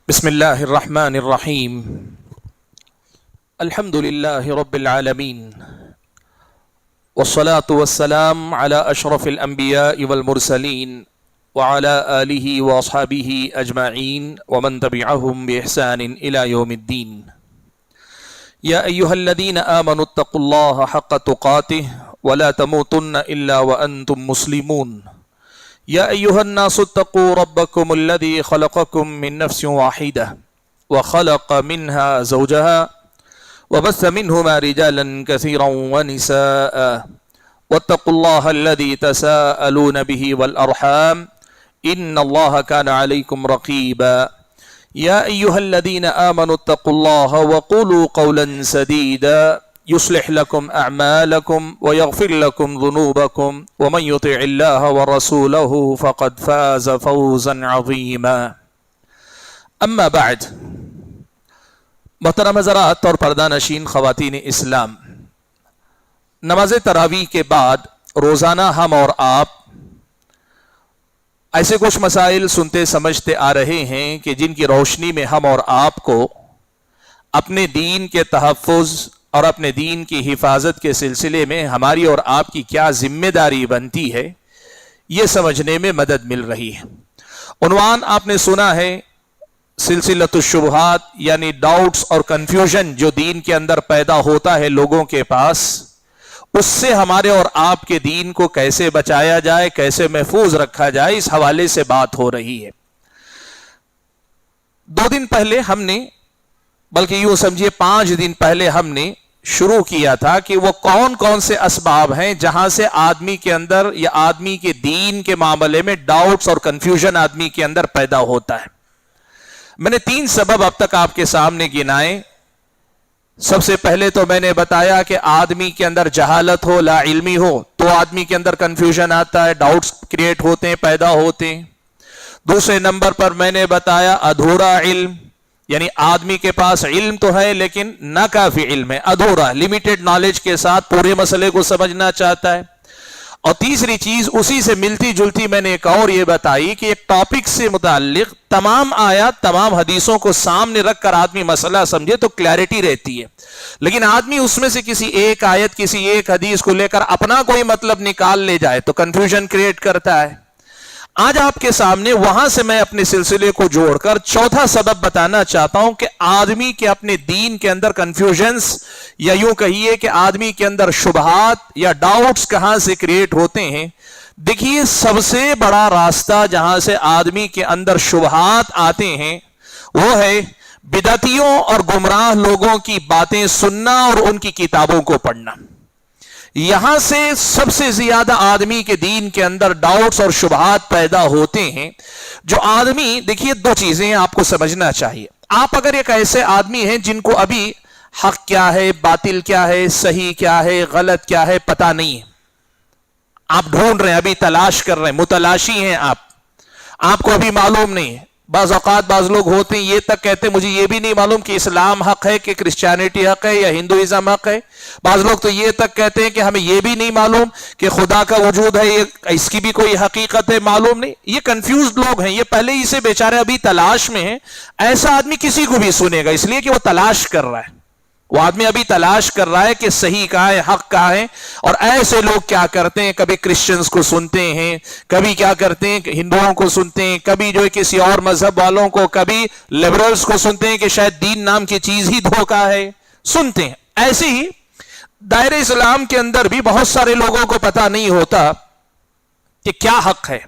بسم الله الرحمن الرحيم. الحمد لله رب العالمين، والصلاة والسلام على أشرف الأنبياء والمرسلين وعلى آله وأصحابه أجمعين ومن تبعهم بإحسان إلى يوم الدين. يا أيها الذين آمنوا اتقوا الله حق تقاته ولا تموتن إلا وأنتم مسلمون. يا أيها الناس اتقوا ربكم الذي خلقكم من نفس واحدة وخلق منها زوجها وبث منهما رجالا كثيرا ونساء واتقوا الله الذي تساءلون به والأرحام إن الله كان عليكم رقيبا. يا أيها الذين آمنوا اتقوا الله وقولوا قولا سديدا يصلح لكم أعمالكم ويغفر لكم ذنوبكم ومن يطع الله ورسوله فقد فاز فوزا عظيما. اما بعد، محترم حضرات اور پردہ نشین خواتین اسلام، نماز تراویح کے بعد روزانہ ہم اور آپ ایسے کچھ مسائل سنتے سمجھتے آ رہے ہیں کہ جن کی روشنی میں ہم اور آپ کو اپنے دین کے تحفظ اور اپنے دین کی حفاظت کے سلسلے میں ہماری اور آپ کی کیا ذمہ داری بنتی ہے، یہ سمجھنے میں مدد مل رہی ہے۔ عنوان آپ نے سنا ہے، سلسلۃ الشبہات، یعنی ڈاؤٹس اور کنفیوژن جو دین کے اندر پیدا ہوتا ہے لوگوں کے پاس، اس سے ہمارے اور آپ کے دین کو کیسے بچایا جائے، کیسے محفوظ رکھا جائے، اس حوالے سے بات ہو رہی ہے۔ 2 دن پہلے ہم نے، بلکہ یوں سمجھیے 5 دن پہلے ہم نے شروع کیا تھا کہ وہ کون کون سے اسباب ہیں جہاں سے آدمی کے اندر یا آدمی کے دین کے معاملے میں ڈاؤٹس اور کنفیوژن آدمی کے اندر پیدا ہوتا ہے۔ میں نے 3 سبب اب تک آپ کے سامنے گنائے۔ سب سے پہلے تو میں نے بتایا کہ آدمی کے اندر جہالت ہو، لا علمی ہو، تو آدمی کے اندر کنفیوژن آتا ہے، ڈاؤٹس کریٹ ہوتے ہیں، پیدا ہوتے ہیں۔ دوسرے نمبر پر میں نے بتایا ادھورا علم، یعنی آدمی کے پاس علم تو ہے لیکن نہ کافی علم ہے، ادھورا، لمیٹڈ نالج کے ساتھ پورے مسئلے کو سمجھنا چاہتا ہے۔ اور تیسری چیز اسی سے ملتی جلتی میں نے ایک اور یہ بتائی کہ ایک ٹاپک سے متعلق تمام آیات، تمام حدیثوں کو سامنے رکھ کر آدمی مسئلہ سمجھے تو کلیئرٹی رہتی ہے، لیکن آدمی اس میں سے کسی ایک آیت، کسی ایک حدیث کو لے کر اپنا کوئی مطلب نکال لے جائے تو کنفیوژن کریٹ کرتا ہے۔ آج آپ کے سامنے وہاں سے میں اپنے سلسلے کو جوڑ کر چوتھا سبب بتانا چاہتا ہوں کہ آدمی کے اپنے دین کے اندر کنفیوژنز، یا یوں کہیے کہ آدمی کے اندر شبہات یا ڈاؤٹس کہاں سے کریٹ ہوتے ہیں۔ دیکھیے، سب سے بڑا راستہ جہاں سے آدمی کے اندر شبہات آتے ہیں وہ ہے بدعتیوں اور گمراہ لوگوں کی باتیں سننا اور ان کی کتابوں کو پڑھنا۔ یہاں سے سب سے زیادہ آدمی کے دین کے اندر ڈاؤٹس اور شبہات پیدا ہوتے ہیں۔ جو آدمی، دیکھیے 2 چیزیں آپ کو سمجھنا چاہیے۔ آپ اگر ایک ایسے آدمی ہیں جن کو ابھی حق کیا ہے، باطل کیا ہے، صحیح کیا ہے، غلط کیا ہے، پتہ نہیں ہے، آپ ڈھونڈ رہے ہیں، ابھی تلاش کر رہے ہیں، متلاشی ہیں آپ کو ابھی معلوم نہیں ہے۔ بعض اوقات بعض لوگ ہوتے ہیں یہ تک کہتے ہیں مجھے یہ بھی نہیں معلوم کہ اسلام حق ہے کہ کرسچینٹی حق ہے یا ہندوازم حق ہے۔ بعض لوگ تو یہ تک کہتے ہیں کہ ہمیں یہ بھی نہیں معلوم کہ خدا کا وجود ہے، اس کی بھی کوئی حقیقت ہے، معلوم نہیں۔ یہ کنفیوزڈ لوگ ہیں، یہ پہلے ہی سے بیچارے ابھی تلاش میں ہیں۔ ایسا آدمی کسی کو بھی سنے گا، اس لیے کہ وہ تلاش کر رہا ہے، وہ آدمی ابھی تلاش کر رہا ہے کہ صحیح کہاں ہے، حق کہاں ہے۔ اور ایسے لوگ کیا کرتے ہیں، کبھی کرسچنز کو سنتے ہیں، کبھی کیا کرتے ہیں ہندوؤں کو سنتے ہیں، کبھی جو ہے کسی اور مذہب والوں کو، کبھی لبرلز کو سنتے ہیں کہ شاید دین نام کی چیز ہی دھوکہ ہے، سنتے ہیں۔ ایسے ہی دائرہ اسلام کے اندر بھی بہت سارے لوگوں کو پتہ نہیں ہوتا کہ کیا حق ہے۔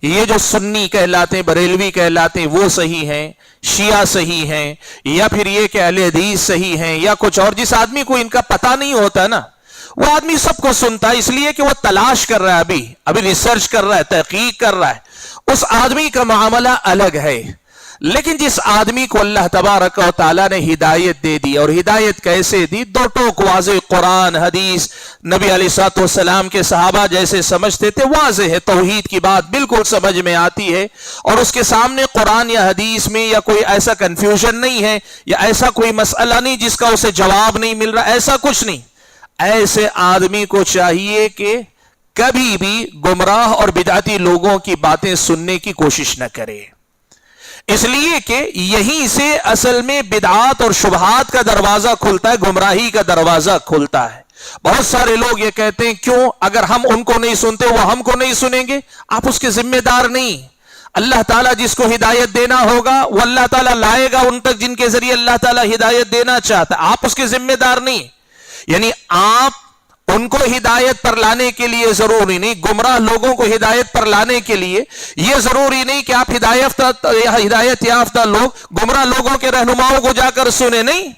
یہ جو سنی کہلاتے ہیں، بریلوی کہلاتے ہیں، وہ صحیح ہیں، شیعہ صحیح ہیں، یا پھر یہ کہ اہل حدیث صحیح ہیں، یا کچھ اور۔ جس آدمی کو ان کا پتہ نہیں ہوتا نا، وہ آدمی سب کو سنتا ہے، اس لیے کہ وہ تلاش کر رہا ہے، ابھی ریسرچ کر رہا ہے، تحقیق کر رہا ہے۔ اس آدمی کا معاملہ الگ ہے۔ لیکن جس آدمی کو اللہ تبارک و تعالیٰ نے ہدایت دے دی، اور ہدایت کیسے دی؟ 2 ٹوک واضح، قرآن حدیث، نبی علیہ الصلوۃ والسلام کے صحابہ جیسے سمجھتے تھے، واضح ہے، توحید کی بات بالکل سمجھ میں آتی ہے، اور اس کے سامنے قرآن یا حدیث میں یا کوئی ایسا کنفیوژن نہیں ہے، یا ایسا کوئی مسئلہ نہیں جس کا اسے جواب نہیں مل رہا، ایسا کچھ نہیں۔ ایسے آدمی کو چاہیے کہ کبھی بھی گمراہ اور بدعتی لوگوں کی باتیں سننے کی کوشش نہ کرے۔ اس لیے کہ یہیں سے اصل میں بدعات اور شبہات کا دروازہ کھلتا ہے، گمراہی کا دروازہ کھلتا ہے۔ بہت سارے لوگ یہ کہتے ہیں کیوں اگر ہم ان کو نہیں سنتے وہ ہم کو نہیں سنیں گے؟ آپ اس کے ذمہ دار نہیں۔ اللہ تعالیٰ جس کو ہدایت دینا ہوگا وہ اللہ تعالیٰ لائے گا ان تک جن کے ذریعے اللہ تعالیٰ ہدایت دینا چاہتا ہے، آپ اس کے ذمہ دار نہیں۔ یعنی آپ ان کو ہدایت پر لانے کے لیے ضروری نہیں، گمراہ لوگوں کو ہدایت پر لانے کے لیے یہ ضروری نہیں کہ آپ ہدایت یافتہ لوگ گمراہ لوگوں کے رہنماؤں کو جا کر سنیں، نہیں،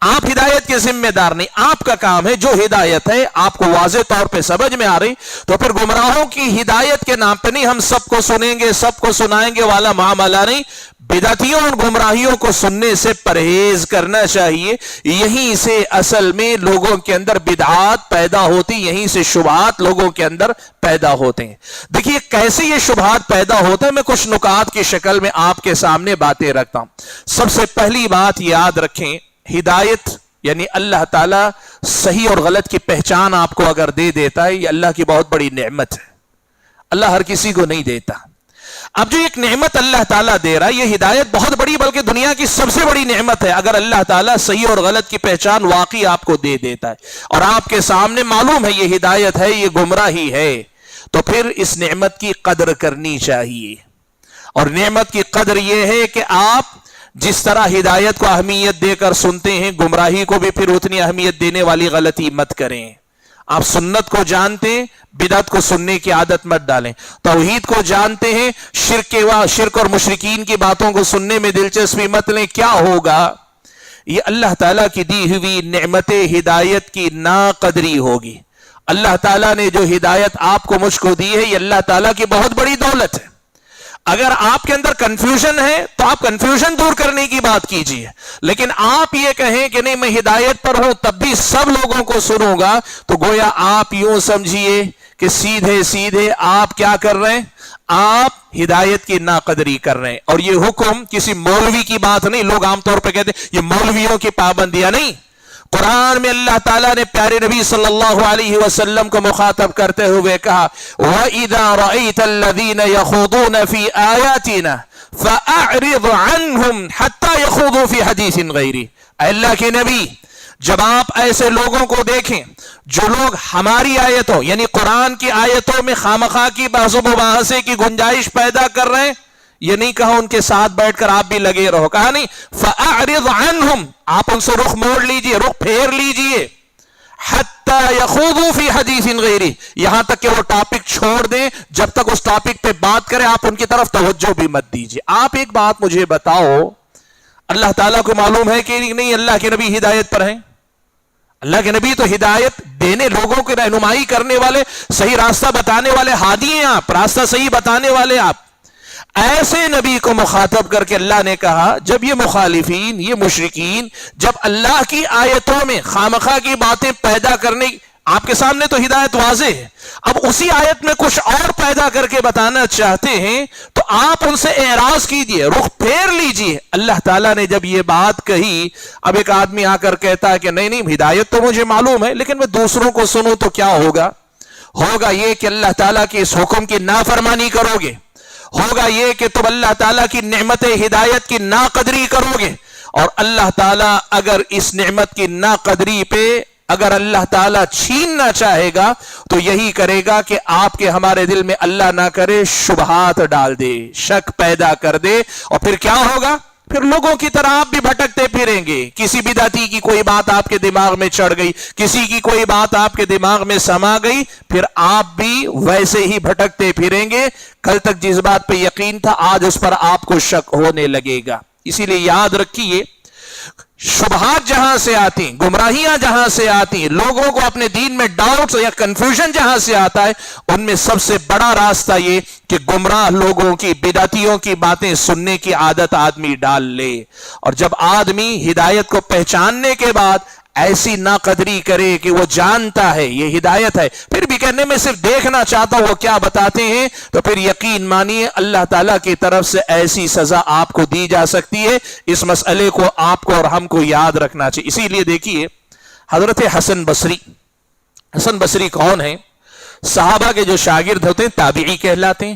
آپ ہدایت کے ذمہ دار نہیں۔ آپ کا کام ہے جو ہدایت ہے آپ کو واضح طور پہ سمجھ میں آ رہی تو پھر گمراہوں کی ہدایت کے نام پہ نہیں ہم سب کو سنیں گے سب کو سنائیں گے والا معاملہ نہیں، بدعتیوں اور گمراہیوں کو سننے سے پرہیز کرنا چاہیے۔ یہیں سے اصل میں لوگوں کے اندر بدعات پیدا ہوتی، یہیں سے شبہات لوگوں کے اندر پیدا ہوتے ہیں۔ دیکھیے کیسے یہ شبہات پیدا ہوتے ہیں، میں کچھ نکات کی شکل میں آپ کے سامنے باتیں رکھتا ہوں۔ سب سے پہلی بات یاد رکھیں، ہدایت یعنی اللہ تعالیٰ صحیح اور غلط کی پہچان آپ کو اگر دے دیتا ہے یہ اللہ کی بہت بڑی نعمت ہے، اللہ ہر کسی کو نہیں دیتا۔ اب جو ایک نعمت اللہ تعالیٰ دے رہا ہے یہ ہدایت بہت بڑی بلکہ دنیا کی سب سے بڑی نعمت ہے اگر اللہ تعالیٰ صحیح اور غلط کی پہچان واقعی آپ کو دے دیتا ہے اور آپ کے سامنے معلوم ہے یہ ہدایت ہے یہ گمراہی ہے، تو پھر اس نعمت کی قدر کرنی چاہیے۔ اور نعمت کی قدر یہ ہے کہ آپ جس طرح ہدایت کو اہمیت دے کر سنتے ہیں گمراہی کو بھی پھر اتنی اہمیت دینے والی غلطی مت کریں۔ آپ سنت کو جانتے ہیں بدعت کو سننے کی عادت مت ڈالیں، توحید کو جانتے ہیں شرک اور مشرکین کی باتوں کو سننے میں دلچسپی مت لیں، کیا ہوگا؟ یہ اللہ تعالیٰ کی دی ہوئی نعمت ہدایت کی ناقدری ہوگی۔ اللہ تعالیٰ نے جو ہدایت آپ کو مجھ کو دی ہے یہ اللہ تعالیٰ کی بہت بڑی دولت ہے۔ اگر آپ کے اندر کنفیوژن ہے تو آپ کنفیوژن دور کرنے کی بات کیجئے، لیکن آپ یہ کہیں کہ نہیں میں ہدایت پر ہوں تب بھی سب لوگوں کو سنوں گا تو گویا آپ یوں سمجھیے کہ سیدھے سیدھے آپ کیا کر رہے ہیں، آپ ہدایت کی ناقدری کر رہے ہیں۔ اور یہ حکم کسی مولوی کی بات نہیں، لوگ عام طور پہ کہتے ہیں یہ مولویوں کی پابندیاں نہیں، قرآن میں اللہ تعالیٰ نے پیارے نبی صلی اللہ علیہ وسلم کو مخاطب کرتے ہوئے کہا وَإِذَا رَأَيْتَ الَّذِينَ يَخُوضُونَ فِي آيَاتِنَا فَأَعْرِضْ عَنْهُمْ حَتَّى يَخُوضُوا فِي حَدِيثٍ غَيْرِهِ۔ اے اللہ کے نبی جب آپ ایسے لوگوں کو دیکھیں جو لوگ ہماری آیتوں یعنی قرآن کی آیتوں میں خامخواہ کی بحث و مباحثے کی گنجائش پیدا کر رہے ہیں، یہ نہیں کہا ان کے ساتھ بیٹھ کر آپ بھی لگے رہو، کہا نہیں فَأَعْرِضْ عَنْهُمْ، آپ ان سے رخ موڑ لیجئے، رخ پھیر لیجئے، حَتَّى يَخُوضُوا فِي حَدِيثٍ غَيْرِهِ، یہاں تک کہ وہ ٹاپک چھوڑ دیں، جب تک اس ٹاپک پہ بات کریں آپ ان کی طرف توجہ بھی مت دیجئے۔ آپ ایک بات مجھے بتاؤ، اللہ تعالیٰ کو معلوم ہے کہ نہیں اللہ کے نبی ہدایت پر ہیں؟ اللہ کے نبی تو ہدایت دینے لوگوں کی رہنمائی کرنے والے صحیح راستہ بتانے والے ہادی ہیں، آپ راستہ صحیح بتانے والے آپ۔ ایسے نبی کو مخاطب کر کے اللہ نے کہا جب یہ مخالفین یہ مشرکین جب اللہ کی آیتوں میں خامخواہ کی باتیں پیدا کرنے، آپ کے سامنے تو ہدایت واضح ہے، اب اسی آیت میں کچھ اور پیدا کر کے بتانا چاہتے ہیں تو آپ ان سے اعراض کیجئے، رخ پھیر لیجئے۔ اللہ تعالیٰ نے جب یہ بات کہی، اب ایک آدمی آ کر کہتا ہے کہ نہیں ہدایت تو مجھے معلوم ہے لیکن میں دوسروں کو سنوں تو کیا ہوگا؟ ہوگا یہ کہ اللہ تعالیٰ کے اس حکم کی نافرمانی کرو گے، ہوگا یہ کہ تم اللہ تعالیٰ کی نعمت ہدایت کی ناقدری کرو گے، اور اللہ تعالیٰ اگر اس نعمت کی ناقدری پہ اگر اللہ تعالیٰ چھیننا چاہے گا تو یہی کرے گا کہ آپ کے ہمارے دل میں اللہ نہ کرے شبہات ڈال دے، شک پیدا کر دے، اور پھر کیا ہوگا؟ پھر لوگوں کی طرح آپ بھی بھٹکتے پھریں گے، کسی بدعتی کی کوئی بات آپ کے دماغ میں چڑھ گئی، کسی کی کوئی بات آپ کے دماغ میں سما گئی، پھر آپ بھی ویسے ہی بھٹکتے پھریں گے، کل تک جس بات پہ یقین تھا آج اس پر آپ کو شک ہونے لگے گا۔ اسی لیے یاد رکھیے شبہات جہاں سے آتی ہیں، گمراہیاں جہاں سے آتی ہیں، لوگوں کو اپنے دین میں ڈاؤٹس یا کنفیوژن جہاں سے آتا ہے، ان میں سب سے بڑا راستہ یہ کہ گمراہ لوگوں کی بدعتیوں کی باتیں سننے کی عادت آدمی ڈال لے، اور جب آدمی ہدایت کو پہچاننے کے بعد ایسی ناقدری کرے کہ وہ جانتا ہے یہ ہدایت ہے پھر بھی کہنے میں صرف دیکھنا چاہتا ہوں وہ کیا بتاتے ہیں، تو پھر یقین مانیے اللہ تعالیٰ کی طرف سے ایسی سزا آپ کو دی جا سکتی ہے۔ اس مسئلے کو آپ کو اور ہم کو یاد رکھنا چاہیے۔ اسی لیے دیکھیے حضرت حسن بصری کون ہیں؟ صحابہ کے جو شاگرد ہوتے ہیں تابعی کہلاتے ہیں۔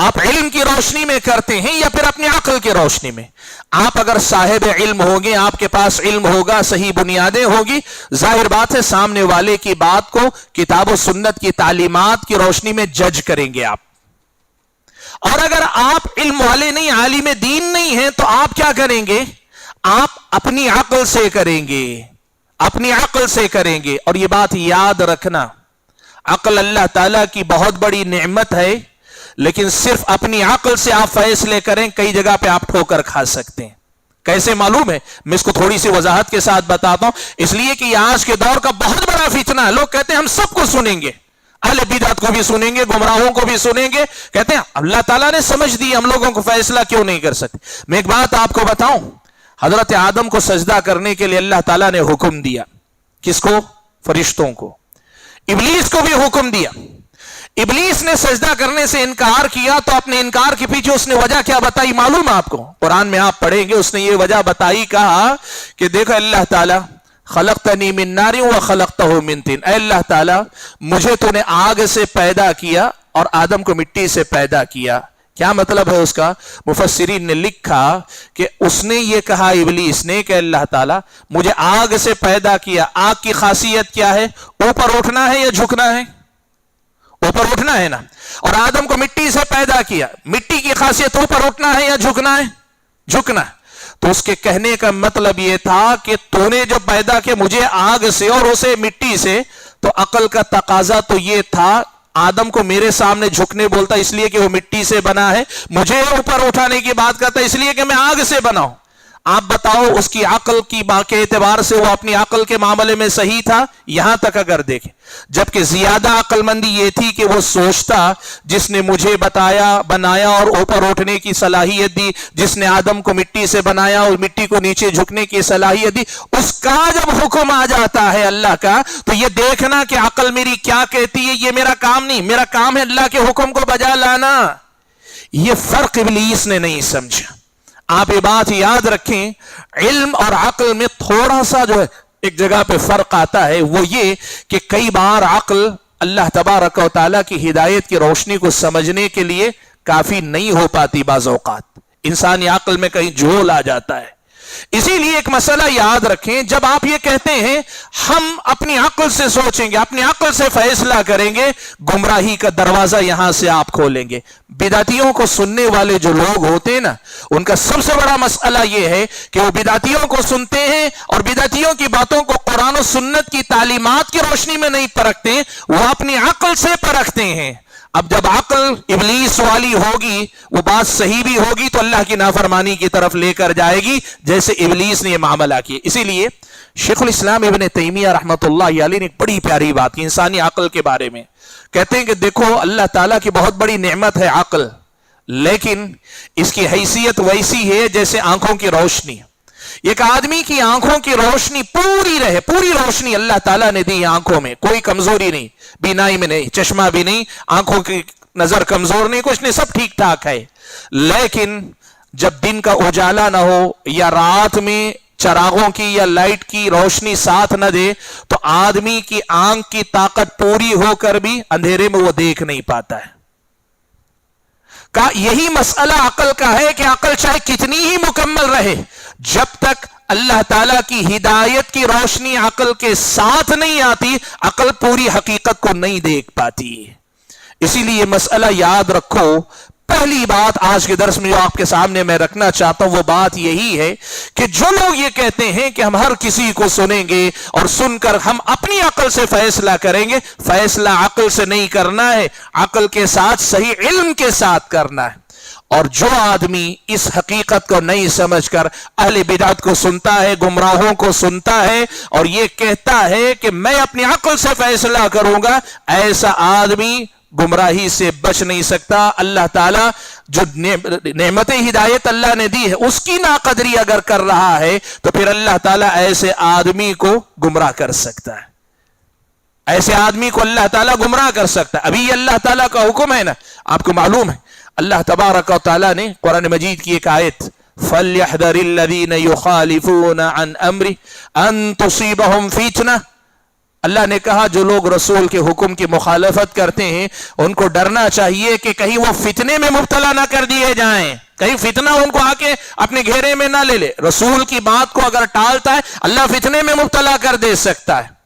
آپ علم کی روشنی میں کرتے ہیں یا پھر اپنی عقل کی روشنی میں؟ آپ اگر صاحب علم ہوگے، آپ کے پاس علم ہوگا، صحیح بنیادیں ہوگی، ظاہر بات ہے سامنے والے کی بات کو کتاب و سنت کی تعلیمات کی روشنی میں جج کریں گے آپ۔ اور اگر آپ علم والے نہیں، عالم دین نہیں ہیں، تو آپ کیا کریں گے؟ آپ اپنی عقل سے کریں گے، اپنی عقل سے کریں گے۔ اور یہ بات یاد رکھنا، عقل اللہ تعالیٰ کی بہت بڑی نعمت ہے، لیکن صرف اپنی عقل سے آپ فیصلے کریں، کئی جگہ پہ آپ ٹھوکر کھا سکتے ہیں۔ کیسے معلوم ہے؟ میں اس کو تھوڑی سی وضاحت کے ساتھ بتاتا ہوں، اس لیے کہ یہ آج کے دور کا بہت بڑا فتنہ ہے۔ لوگ کہتے ہیں ہم سب کو سنیں گے، اہل بدعت کو بھی سنیں گے، گمراہوں کو بھی سنیں گے، کہتے ہیں اللہ تعالیٰ نے سمجھ دی، ہم لوگوں کو فیصلہ کیوں نہیں کر سکتے؟ میں ایک بات آپ کو بتاؤں، حضرت آدم کو سجدہ کرنے کے لیے اللہ تعالیٰ نے حکم دیا، کس کو؟ فرشتوں کو۔ ابلیس کو بھی حکم دیا، ابلیس نے سجدہ کرنے سے انکار کیا، تو اپنے انکار کے پیچھے اس نے وجہ کیا بتائی معلوم ہے آپ کو؟ قرآن میں آپ پڑھیں گے، اس نے یہ وجہ بتائی، کہا کہ دیکھو اللہ تعالیٰ خلقتنی من نار وخلقتہ من طین، اے اللہ تعالیٰ مجھے تو نے آگ سے پیدا کیا اور آدم کو مٹی سے پیدا کیا۔ کیا مطلب ہے اس کا؟ مفسرین نے لکھا کہ اس نے یہ کہا ابلیس نے کہ اللہ تعالیٰ مجھے آگ سے پیدا کیا، آگ کی خاصیت کیا ہے؟ اوپر اٹھنا ہے یا جھکنا ہے؟ اوپر اٹھنا ہے نا۔ اور آدم کو مٹی سے پیدا کیا، مٹی کی خاصیت اوپر اٹھنا ہے یا جھکنا ہے؟ جھکنا ہے۔ تو اس کے کہنے کا مطلب یہ تھا کہ تو نے جو پیدا کیا مجھے آگ سے اور اسے مٹی سے، تو عقل کا تقاضا تو یہ تھا آدم کو میرے سامنے جھکنے بولتا اس لیے کہ وہ مٹی سے بنا ہے، مجھے اوپر اٹھانے کی بات کرتا اس لیے کہ میں آگ سے بنا ہوں۔ آپ بتاؤ اس کی عقل کی بات کے اعتبار سے وہ اپنی عقل کے معاملے میں صحیح تھا؟ یہاں تک اگر دیکھیں، جبکہ زیادہ عقل مندی یہ تھی کہ وہ سوچتا جس نے مجھے بتایا، بنایا اور اوپر اٹھنے کی صلاحیت دی، جس نے آدم کو مٹی سے بنایا اور مٹی کو نیچے جھکنے کی صلاحیت دی، اس کا جب حکم آ جاتا ہے اللہ کا، تو یہ دیکھنا کہ عقل میری کیا کہتی ہے یہ میرا کام نہیں، میرا کام ہے اللہ کے حکم کو بجا لانا۔ یہ فرق ابلیس نے نہیں سمجھا۔ آپ یہ بات یاد رکھیں، علم اور عقل میں تھوڑا سا جو ہے ایک جگہ پہ فرق آتا ہے، وہ یہ کہ کئی بار عقل اللہ تبارک و تعالیٰ کی ہدایت کی روشنی کو سمجھنے کے لیے کافی نہیں ہو پاتی، بعض اوقات انسانی عقل میں کہیں جھول آ جاتا ہے۔ اسی لیے ایک مسئلہ یاد رکھیں، جب آپ یہ کہتے ہیں ہم اپنی عقل سے سوچیں گے، اپنی عقل سے فیصلہ کریں گے، گمراہی کا دروازہ یہاں سے آپ کھولیں گے۔ بدعتیوں کو سننے والے جو لوگ ہوتے ہیں نا، ان کا سب سے بڑا مسئلہ یہ ہے کہ وہ بدعتیوں کو سنتے ہیں اور بدعتیوں کی باتوں کو قرآن و سنت کی تعلیمات کی روشنی میں نہیں پرکھتے، وہ اپنی عقل سے پرکھتے ہیں۔ اب جب عقل ابلیس والی ہوگی، وہ بات صحیح بھی ہوگی تو اللہ کی نافرمانی کی طرف لے کر جائے گی، جیسے ابلیس نے یہ معاملہ کیا۔ اسی لیے شیخ الاسلام ابن تیمیہ رحمۃ اللہ علیہ نے ایک بڑی پیاری بات کی انسانی عقل کے بارے میں۔ کہتے ہیں کہ دیکھو اللہ تعالیٰ کی بہت بڑی نعمت ہے عقل، لیکن اس کی حیثیت ویسی ہے جیسے آنکھوں کی روشنی۔ ایک آدمی کی آنکھوں کی روشنی پوری رہے، پوری روشنی اللہ تعالیٰ نے دی آنکھوں میں، کوئی کمزوری نہیں، بینائی میں نہیں، چشمہ بھی نہیں، آنکھوں کی نظر کمزور نہیں، کچھ نہیں، سب ٹھیک ٹھاک ہے۔ لیکن جب دن کا اجالا نہ ہو یا رات میں چراغوں کی یا لائٹ کی روشنی ساتھ نہ دے، تو آدمی کی آنکھ کی طاقت پوری ہو کر بھی اندھیرے میں وہ دیکھ نہیں پاتا ہے۔ یہی مسئلہ عقل کا ہے کہ عقل چاہے کتنی ہی مکمل رہے، جب تک اللہ تعالیٰ کی ہدایت کی روشنی عقل کے ساتھ نہیں آتی، عقل پوری حقیقت کو نہیں دیکھ پاتی۔ اسی لیے مسئلہ یاد رکھو، پہلی بات آج کے درس میں جو آپ کے سامنے میں رکھنا چاہتا ہوں وہ بات یہی ہے کہ جو لوگ یہ کہتے ہیں کہ ہم ہر کسی کو سنیں گے اور سن کر ہم اپنی عقل سے فیصلہ کریں گے، فیصلہ عقل سے نہیں کرنا ہے، عقل کے ساتھ صحیح علم کے ساتھ کرنا ہے۔ اور جو آدمی اس حقیقت کو نہیں سمجھ کر اہل بدعت کو سنتا ہے، گمراہوں کو سنتا ہے اور یہ کہتا ہے کہ میں اپنی عقل سے فیصلہ کروں گا، ایسا آدمی گمراہی سے بچ نہیں سکتا۔ اللہ تعالیٰ جو نعمت ہدایت اللہ نے دی ہے اس کی ناقدری اگر کر رہا ہے تو پھر اللہ تعالیٰ ایسے آدمی کو گمراہ کر سکتا ہے، ایسے آدمی کو اللہ تعالیٰ گمراہ کر سکتا ہے۔ ابھی یہ اللہ تعالیٰ کا حکم ہے نا، آپ کو معلوم ہے اللہ تبارک و تعالیٰ نے قرآن مجید کی ایک آیت فَلْيَحْذَرِ الَّذِينَ يُخَالِفُونَ عَنْ أَمْرِهِ أَن تُصِيبَهُمْ فِتْنَةٌ اللہ نے کہا جو لوگ رسول کے حکم کی مخالفت کرتے ہیں ان کو ڈرنا چاہیے کہ کہیں وہ فتنے میں مبتلا نہ کر دیے جائیں، کہیں فتنہ ان کو آ کے اپنے گھیرے میں نہ لے لے۔ رسول کی بات کو اگر ٹالتا ہے اللہ فتنے میں مبتلا کر دے سکتا ہے۔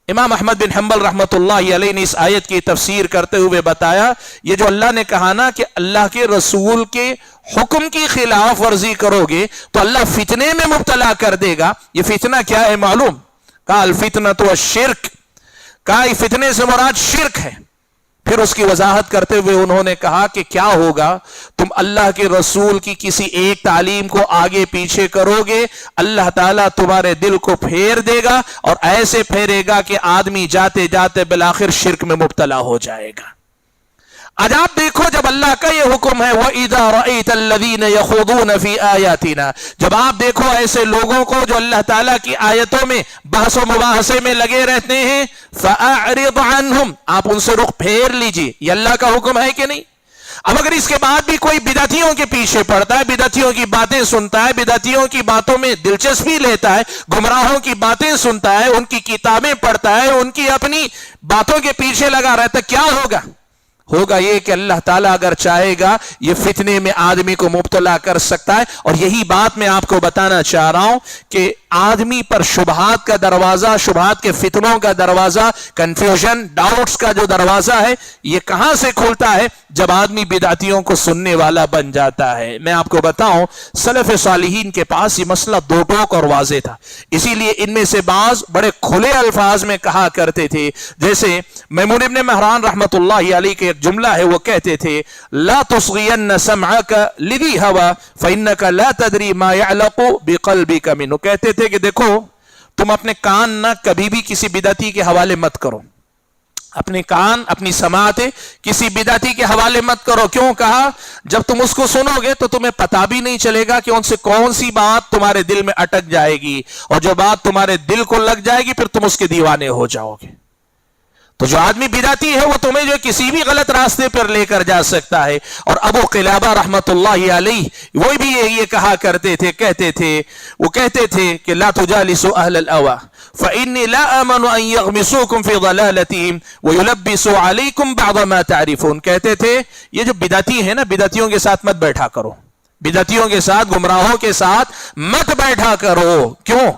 امام احمد بن حنبل رحمت اللہ علیہ نے اس آیت کی تفسیر کرتے ہوئے بتایا، یہ جو اللہ نے کہا نا کہ اللہ کے رسول کے حکم کی خلاف ورزی کرو گے تو اللہ فتنے میں مبتلا کر دے گا، یہ فتنہ کیا ہے معلوم؟ کہا الفتنۃ والشرک، کہا فتنے سے مراد شرک ہے۔ پھر اس کی وضاحت کرتے ہوئے انہوں نے کہا کہ کیا ہوگا، تم اللہ کے رسول کی کسی ایک تعلیم کو آگے پیچھے کرو گے، اللہ تعالیٰ تمہارے دل کو پھیر دے گا اور ایسے پھیرے گا کہ آدمی جاتے جاتے بالآخر شرک میں مبتلا ہو جائے گا۔ آج آپ دیکھو جب اللہ کا یہ حکم ہے وَإِذَا رَأَيْتَ الَّذِينَ يَخُوضُونَ فِي آيَاتِنَا، جب آپ دیکھو ایسے لوگوں کو جو اللہ تعالیٰ کی آیتوں میں بحث و مباحثے میں لگے رہتے ہیں فَأَعْرِضْ عَنْهُمْ، آپ ان سے رخ پھیر لیجئے، یہ اللہ کا حکم ہے کہ نہیں؟ اب اگر اس کے بعد بھی کوئی بدعتیوں کے پیچھے پڑتا ہے، بدعتیوں کی باتیں سنتا ہے، بدعتیوں کی باتوں میں دلچسپی لیتا ہے، گمراہوں کی باتیں سنتا ہے، ان کی کتابیں پڑھتا ہے، ان کی اپنی باتوں کے پیچھے لگا رہتا ہے، کیا ہوگا؟ ہوگا یہ کہ اللہ تعالیٰ اگر چاہے گا یہ فتنے میں آدمی کو مبتلا کر سکتا ہے۔ اور یہی بات میں آپ کو بتانا چاہ رہا ہوں کہ آدمی پر شبہات کا دروازہ، شبہات کے فتنوں کا دروازہ، کنفیوژن، ڈاؤٹس کا جو دروازہ ہے یہ کہاں سے کھلتا ہے؟ جب آدمی بدعتیوں کو سننے والا بن جاتا ہے۔ میں آپ کو بتاؤں سلف صالحین کے پاس یہ مسئلہ دو ٹوک اور واضح تھا، اسی لیے ان میں سے بعض بڑے کھلے الفاظ میں کہا کرتے تھے، جیسے میمون ابن مہران رحمت اللہ علیہ کے ایک جملہ ہے، وہ کہتے تھے لا تصغین سمعک لذی ہوا فانک لا تدری ما یعلق بقلبک منہ، کہتے تھے کہ دیکھو تم اپنے کان نہ کبھی بھی کسی بدعتی کے حوالے مت کرو، اپنے کان اپنی سماعتیں کسی بدعتی کے حوالے مت کرو۔ کیوں کہا؟ جب تم اس کو سنو گے تو تمہیں پتا بھی نہیں چلے گا کہ ان سے کون سی بات تمہارے دل میں اٹک جائے گی، اور جو بات تمہارے دل کو لگ جائے گی پھر تم اس کے دیوانے ہو جاؤ گے۔ تو جو آدمی بدعتی ہے وہ تمہیں جو کسی بھی غلط راستے پر لے کر جا سکتا ہے۔ اور ابو قلابہ رحمت اللہ علیہ وہ بھی یہ کہا کرتے تھے، وہ کہتے تھے کہ لا تجالسوا اہل الاوا فانی لا امن ان یغمسوکم فی ضلالتہم ویلبسوا علیکم بعض ما تعرفون، کہتے تھے یہ جو بدعتی ہے نا، بدعتیوں کے ساتھ مت بیٹھا کرو، بدعتیوں کے ساتھ، گمراہوں کے ساتھ مت بیٹھا کرو۔ کیوں؟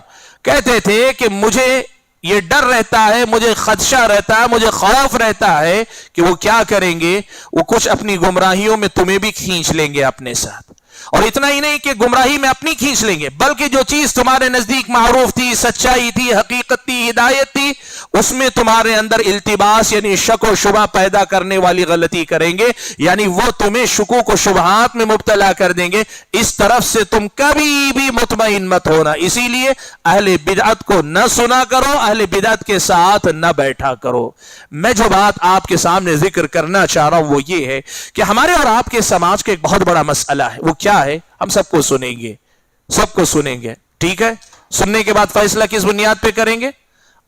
کہتے تھے کہ مجھے یہ ڈر رہتا ہے، مجھے خدشہ رہتا ہے، مجھے خوف رہتا ہے کہ وہ کیا کریں گے، وہ کچھ اپنی گمراہیوں میں تمہیں بھی کھینچ لیں گے اپنے ساتھ۔ اور اتنا ہی نہیں کہ گمراہی میں اپنی کھینچ لیں گے، بلکہ جو چیز تمہارے نزدیک معروف تھی، سچائی تھی، حقیقت تھی، ہدایت تھی، اس میں تمہارے اندر التباس یعنی شک و شبہ پیدا کرنے والی غلطی کریں گے، یعنی وہ تمہیں شکوک و شبہات میں مبتلا کر دیں گے۔ اس طرف سے تم کبھی بھی مطمئن مت ہونا، اسی لیے اہل بدعت کو نہ سنا کرو، اہل بدعت کے ساتھ نہ بیٹھا کرو۔ میں جو بات آپ کے سامنے ذکر کرنا چاہ رہا ہوں وہ یہ ہے کہ ہمارے اور آپ کے سماج کا ایک بہت بڑا مسئلہ ہے، وہ کیا ہے؟ ہم سب کو سنیں گے، ٹھیک ہے؟ سننے کے بعد فیصلہ کس بنیاد پہ کریں گے؟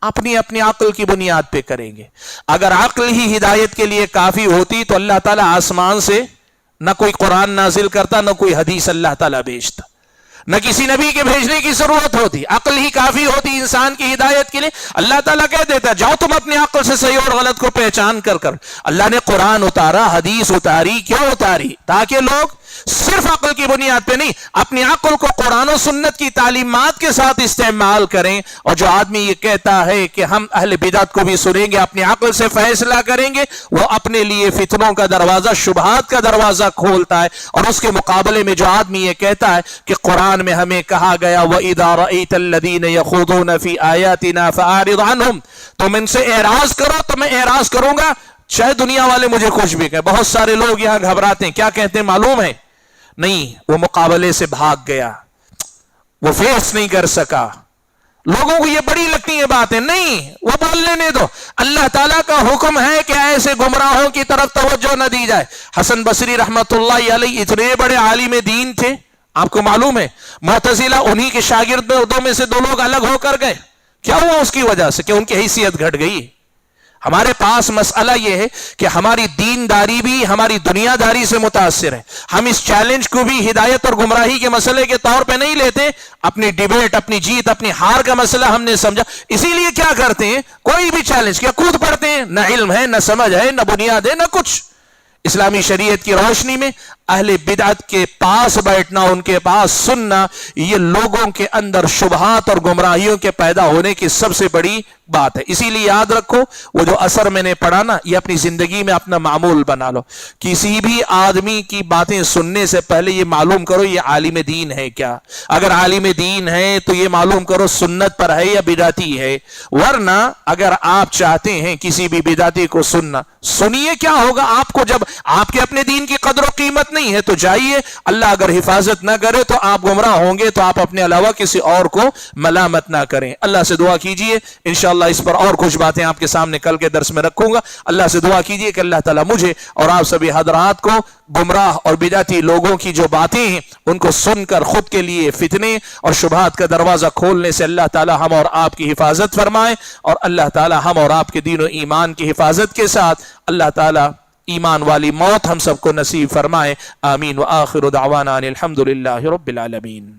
اپنی عقل کی بنیاد پہ کریں گے۔ اگر عقل ہی ہدایت کے لیے کافی ہوتی تو اللہ تعالیٰ آسمان سے نہ کوئی قرآن نازل کرتا، نہ کوئی حدیث اللہ تعالیٰ بھیجتا، نہ کسی نبی کے بھیجنے کی ضرورت ہوتی، عقل ہی کافی ہوتی انسان کی ہدایت کے لیے۔ اللہ تعالیٰ کہہ دیتا جاؤ تم اپنی عقل سے صحیح اور غلط کو پہچان کر اللہ نے قرآن اتارا، حدیث اتاری، کیوں اتاری؟ تاکہ لوگ صرف عقل کی بنیاد پہ نہیں، اپنی عقل کو قرآن و سنت کی تعلیمات کے ساتھ استعمال کریں۔ اور جو آدمی یہ کہتا ہے کہ ہم اہل بدعت کو بھی سنیں گے، اپنی عقل سے فیصلہ کریں گے، وہ اپنے لیے فتنوں کا دروازہ، شبہات کا دروازہ کھولتا ہے۔ اور اس کے مقابلے میں جو آدمی یہ کہتا ہے کہ قرآن میں ہمیں کہا گیا وَإِذَا رَأَيْتَ الَّذِينَ يَخُوضُونَ فِي آيَاتِنَا فَأَعْرِضْ عَنْهُمْ، تم ان سے اعراض کرو تو میں اعراض کروں گا، چاہے دنیا والے مجھے کچھ بھی کہیں۔ بہت سارے لوگ یہاں گھبراتے ہیں، کیا کہتے ہیں معلوم ہے؟ نہیں، وہ مقابلے سے بھاگ گیا، وہ فیس نہیں کر سکا۔ لوگوں کو یہ بڑی لگتی ہے باتیں، نہیں، وہ بول لینے دو۔ اللہ تعالیٰ کا حکم ہے کہ ایسے گمراہوں کی طرف توجہ نہ دی جائے۔ حسن بصری رحمت اللہ علیہ اتنے بڑے عالم دین تھے، آپ کو معلوم ہے معتزلہ انہی کے شاگردوں میں سے دو لوگ الگ ہو کر گئے، کیا ہوا اس کی وجہ سے؟ کہ ان کی حیثیت گھٹ گئی۔ ہمارے پاس مسئلہ یہ ہے کہ ہماری دینداری بھی ہماری دنیا داری سے متاثر ہے. ہم اس چیلنج کو بھی ہدایت اور گمراہی کے مسئلے کے طور پہ نہیں لیتے. اپنی ڈیبیٹ، اپنی جیت، اپنی ہار کا مسئلہ ہم نے سمجھا. اسی لیے کیا کرتے ہیں، کوئی بھی چیلنج کیا کود پڑتے ہیں. نہ علم ہے، نہ سمجھ ہے، نہ بنیاد ہے، نہ کچھ. اسلامی شریعت کی روشنی میں اہل بدعت کے پاس بیٹھنا، ان کے پاس سننا، یہ لوگوں کے اندر شبہات اور گمراہیوں کے پیدا ہونے کی سب سے بڑی بات ہے. اسی لیے یاد رکھو، وہ جو اثر میں نے پڑھا نا، یہ اپنی زندگی میں اپنا معمول بنا لو. کسی بھی آدمی کی باتیں سننے سے پہلے یہ معلوم کرو یہ عالم دین ہے کیا. اگر عالم دین ہے تو یہ معلوم کرو سنت پر ہے یا بدعتی ہے. ورنہ اگر آپ چاہتے ہیں کسی بھی بدعتی کو سننا، سنیے. کیا ہوگا آپ کو جب آپ کے اپنے دین کی قدر و قیمت نہیں ہے تو جائیے. اللہ اگر حفاظت نہ کرے تو آپ گمراہ ہوں گے، تو آپ اپنے علاوہ کسی اور کو ملامت نہ کریں. اللہ سے دعا کیجئے، انشاءاللہ اس پر اور کچھ باتیں آپ کے سامنے کل کے درس میں رکھوں گا. اللہ سے دعا کیجئے کہ اللہ تعالیٰ مجھے اور آپ سبھی حضرات کو گمراہ اور بدعتی لوگوں کی جو باتیں ہیں ان کو سن کر خود کے لیے فتنے اور شبہات کا دروازہ کھولنے سے اللہ تعالیٰ ہم اور آپ کی حفاظت فرمائے. اور اللہ تعالیٰ ہم اور آپ کے دین و ایمان کی حفاظت کے ساتھ اللہ تعالیٰ ایمان والی موت ہم سب کو نصیب فرمائے. آمین. وآخر دعوانا ان الحمد للہ رب العالمین.